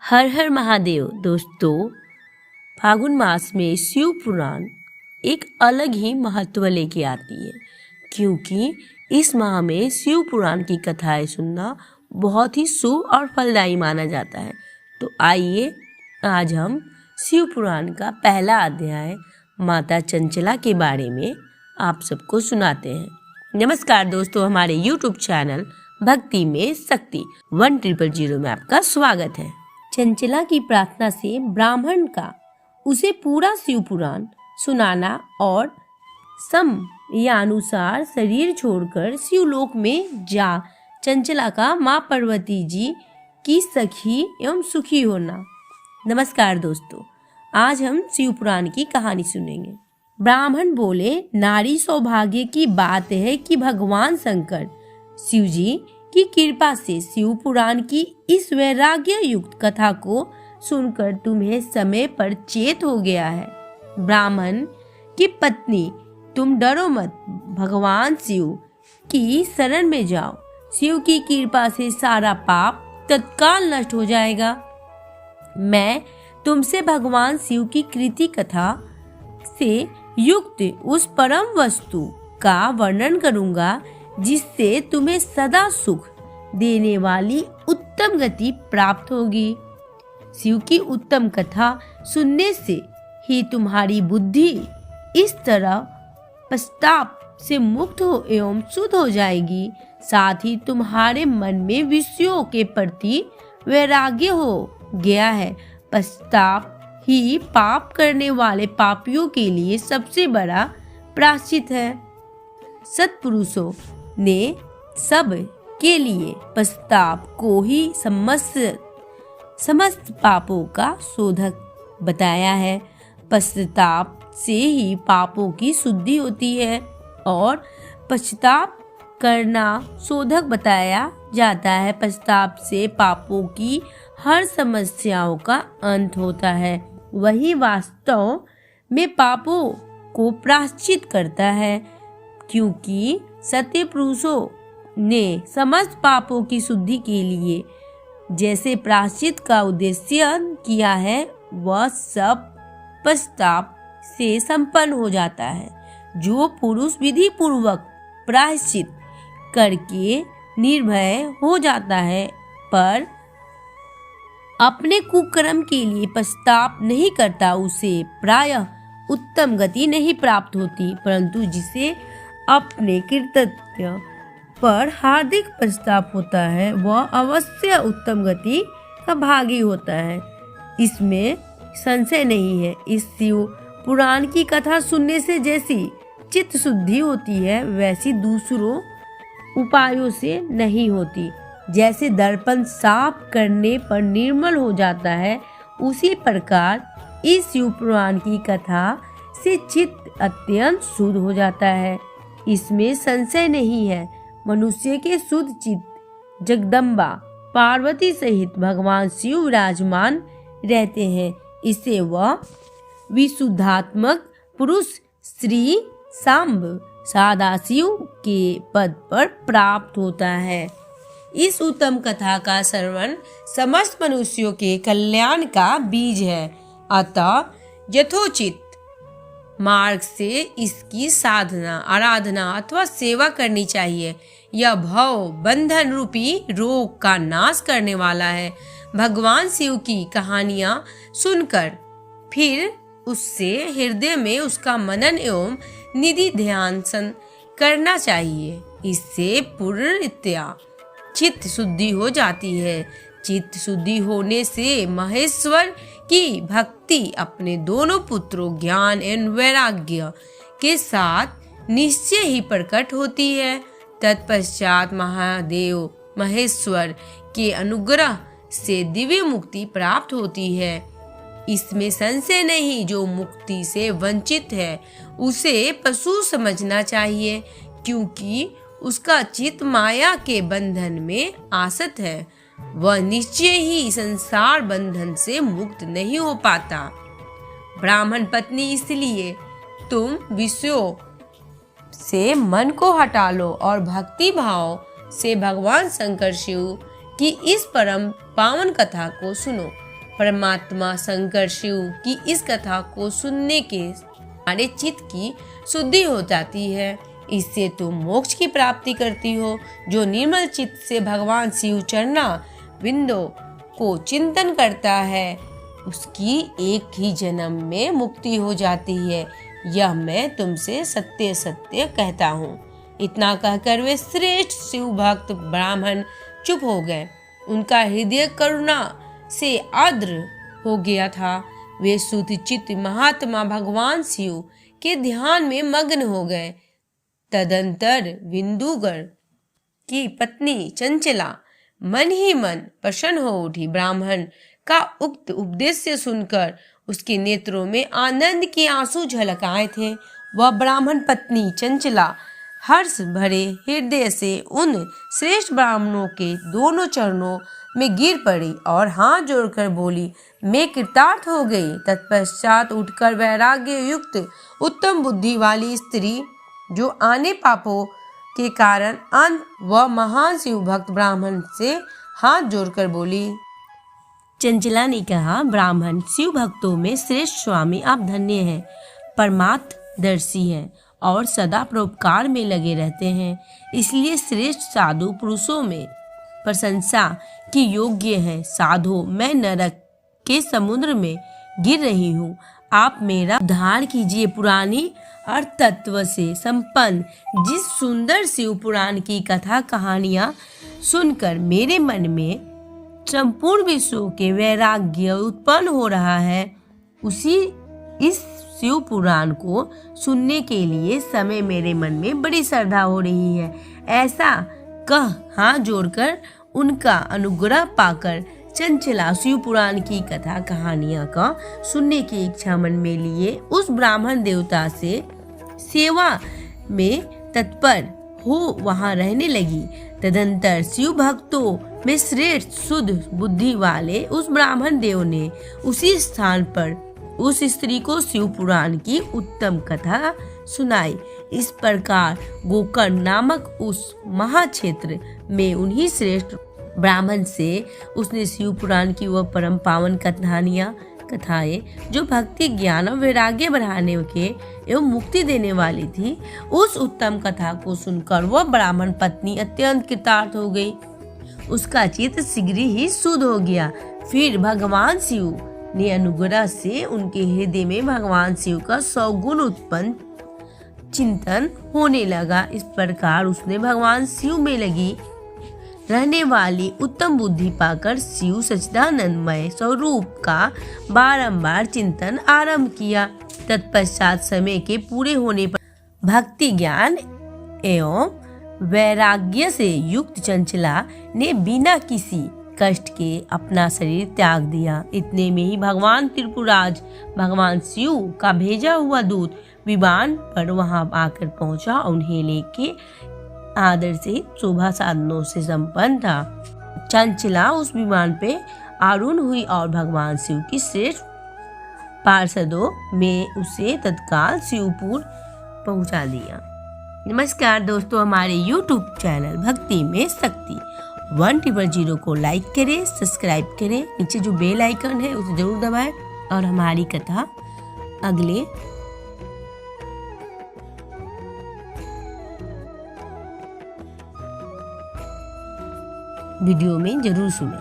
हर हर महादेव। दोस्तों, फागुन मास में शिव पुराण एक अलग ही महत्व लेके आती है, क्योंकि इस माह में शिव पुराण की कथाएं सुनना बहुत ही शुभ और फलदायी माना जाता है। तो आइए आज हम शिव पुराण का पहला अध्याय माता चंचला के बारे में आप सबको सुनाते हैं। नमस्कार दोस्तों, हमारे YouTube चैनल भक्ति में शक्ति 1000 में आपका स्वागत है। चंचला की प्रार्थना से ब्राह्मण का उसे पूरा शिव पुराण सुनाना और समयानुसार शरीर छोड़कर शिवलोक में जा चंचला का माँ पार्वती जी की सखी एवं सुखी होना। नमस्कार दोस्तों, आज हम शिव पुराण की कहानी सुनेंगे। ब्राह्मण बोले, नारी सौभाग्य की बात है कि भगवान शंकर शिव जी की कृपा से शिव पुराण की इस वैराग्य युक्त कथा को सुनकर तुम्हें समय पर चेत हो गया है। ब्राह्मण की पत्नी, तुम डरो मत, भगवान शिव की शरण में जाओ। शिव की कृपा से सारा पाप तत्काल नष्ट हो जाएगा। मैं तुमसे भगवान शिव की कृति कथा से युक्त उस परम वस्तु का वर्णन करूंगा जिससे तुम्हें सदा सुख देने वाली उत्तम गति प्राप्त होगी। शिव की उत्तम कथा सुनने से ही तुम्हारी बुद्धि इस तरह पश्चाताप से मुक्त हो एवं शुद्ध हो जाएगी। साथ ही तुम्हारे मन में विषयों के प्रति वैराग्य हो गया है। पश्चाताप ही पाप करने वाले पापियों के लिए सबसे बड़ा प्रायश्चित है। सत्पुरुषों ने सब के लिए पश्चाताप को ही समस्त पापों का शोधक बताया है। पश्चाताप से ही पापों की शुद्धि होती है और पश्चाताप करना शोधक बताया जाता है। पश्चाताप से पापों की हर समस्याओं का अंत होता है। वही वास्तव में पापों को प्रायश्चित करता है, क्योंकि सत्य पुरुषों ने समस्त पापों की शुद्धि के लिए जैसे प्रायश्चित का उद्देश्य किया है, वह सब पश्चाताप से संपन्न हो जाता है। जो पुरुष विधि पूर्वक प्रायश्चित करके निर्भय हो जाता है पर अपने कुकर्म के लिए पश्चाताप नहीं करता, उसे प्रायः उत्तम गति नहीं प्राप्त होती, परंतु जिसे अपने कृतज्ञ पर हार्दिक पश्चाताप होता है वह अवश्य उत्तम गति का भागी होता है। इसमें संशय नहीं है। इस शिव पुराण की कथा सुनने से जैसी चित्त शुद्धि होती है, वैसी दूसरों उपायों से नहीं होती। जैसे दर्पण साफ करने पर निर्मल हो जाता है, उसी प्रकार इस शिव पुराण की कथा से चित्त अत्यंत शुद्ध हो जाता है। इसमें संशय नहीं है। मनुष्य के शुद्ध चित्त जगदम्बा पार्वती सहित भगवान शिव विराजमान रहते हैं। इसे वह विशुद्धात्मक पुरुष श्री सांब सदाशिव के पद पर प्राप्त होता है। इस उत्तम कथा का श्रवण समस्त मनुष्यों के कल्याण का बीज है। अतः यथोचित मार्ग से इसकी साधना, आराधना अथवा सेवा करनी चाहिए। यह भव बंधन रूपी रोग का नाश करने वाला है। भगवान शिव की कहानियां सुनकर फिर उससे हृदय में उसका मनन एवं निधि ध्यान करना चाहिए। इससे पूर्णतया चित्त शुद्धि हो जाती है। चित्त शुद्धि होने से महेश्वर की भक्ति अपने दोनों पुत्रों ज्ञान एवं वैराग्य के साथ निश्चय ही प्रकट होती है। तत्पश्चात महादेव महेश्वर के अनुग्रह से दिव्य मुक्ति प्राप्त होती है। इसमें संशय नहीं। जो मुक्ति से वंचित है उसे पशु समझना चाहिए, क्योंकि उसका चित्त माया के बंधन में आसक्त है। वह निश्चय ही संसार बंधन से मुक्त नहीं हो पाता। ब्राह्मण पत्नी, इसलिए तुम विषयों से मन को हटा लो और भक्ति भाव से भगवान शंकर शिव की इस परम पावन कथा को सुनो। परमात्मा शंकर शिव की इस कथा को सुनने के हमारे चित्त की शुद्धि हो जाती है। इससे तुम मोक्ष की प्राप्ति करती हो। जो निर्मल चित्त से भगवान शिव चरना बिंदु को चिंतन करता है उसकी एक ही जन्म में मुक्ति हो जाती है। यह मैं तुमसे सत्य सत्य कहता हूँ। इतना कहकर वे श्रेष्ठ शिव भक्त ब्राह्मण चुप हो गए। उनका हृदय करुणा से आर्द्र हो गया था। वे शुद्ध चित्त महात्मा भगवान शिव के ध्यान में मग्न हो गए। तदंतर विंदुगर की पत्नी चंचला मन ही मन प्रसन्न हो उठी। ब्राह्मण का उक्त उपदेश सुनकर उसके नेत्रों में आनंद के आंसू झलक आए थे। वह ब्राह्मण पत्नी चंचला हर्ष भरे हृदय से उन श्रेष्ठ ब्राह्मणों के दोनों चरणों में गिर पड़ी और हाथ जोड़कर बोली, मैं कृतार्थ हो गई। तत्पश्चात उठकर वैराग्य युक्त उत्तम बुद्धि वाली स्त्री जो आने पापों के कारण अंत व महान शिव भक्त ब्राह्मण से हाथ जोड़कर बोली। चंचला ने कहा, ब्राह्मण शिव भक्तों में श्रेष्ठ स्वामी आप धन्य हैं, परमार्थदर्शी हैं और सदा परोपकार में लगे रहते हैं। इसलिए श्रेष्ठ साधु पुरुषों में प्रशंसा की योग्य है। साधु मैं नरक के समुद्र में गिर रही हूँ, आप मेरा उद्धार कीजिए। पुरानी अर्थ तत्व से संपन्न जिस सुंदर शिव पुराण की कथा कहानियाँ सुनकर मेरे मन में संपूर्ण विश्व के वैराग्य उत्पन्न हो रहा है, उसी इस शिव पुराण को सुनने के लिए समय मेरे मन में बड़ी श्रद्धा हो रही है। ऐसा कह हाथ जोड़कर उनका अनुग्रह पाकर चंचला शिव पुराण की कथा कहानियां का सुनने की इच्छा मन में लिए उस ब्राह्मण देवता से सेवा में तत्पर हो वहां रहने लगी। तदंतर शिव भक्तों में श्रेष्ठ शुद्ध बुद्धि वाले उस ब्राह्मण देव ने उसी स्थान पर उस स्त्री को शिव पुराण की उत्तम कथा सुनाई। इस प्रकार गोकर्ण नामक उस महाक्षेत्र में उन्हीं श्रेष्ठ ब्राह्मण से उसने शिव पुराण की वह परम पावन कथाएं जो भक्ति ज्ञान और वैराग्य बढ़ाने के एवं मुक्ति देने वाली थी, उस उत्तम कथा को सुनकर वह ब्राह्मण पत्नी अत्यंत कृतार्थ हो गई। उसका चित्त शीघ्र ही शुद्ध हो गया। फिर भगवान शिव ने अनुग्रह से उनके हृदय में भगवान शिव का सौगुण उत्पन्न चिंतन होने लगा। इस प्रकार उसने भगवान शिव में लगी रहने वाली उत्तम बुद्धि पाकर शिव सच्चिदानंदमय स्वरूप का बारंबार चिंतन आरंभ किया। तत्पश्चात समय के पूरे होने पर भक्ति ज्ञान एवं वैराग्य से युक्त चंचला ने बिना किसी कष्ट के अपना शरीर त्याग दिया। इतने में ही भगवान त्रिपुराज भगवान शिव का भेजा हुआ दूत विमान पर वहां आकर पहुंचा। उन्हें लेके आदर से शोभा साधनों से संपन्न था। चंचला उस विमान पे आरूढ़ हुई और भगवान शिव की श्रेष्ठ पार्षदों में उसे तत्काल शिवपुर पहुंचा दिया। नमस्कार दोस्तों, हमारे YouTube चैनल भक्ति में शक्ति 1000 को लाइक करें, सब्सक्राइब करें, नीचे जो बेल आइकन है उसे जरूर दबाएं और हमारी कथा अगले वीडियो में जरूर सुनें।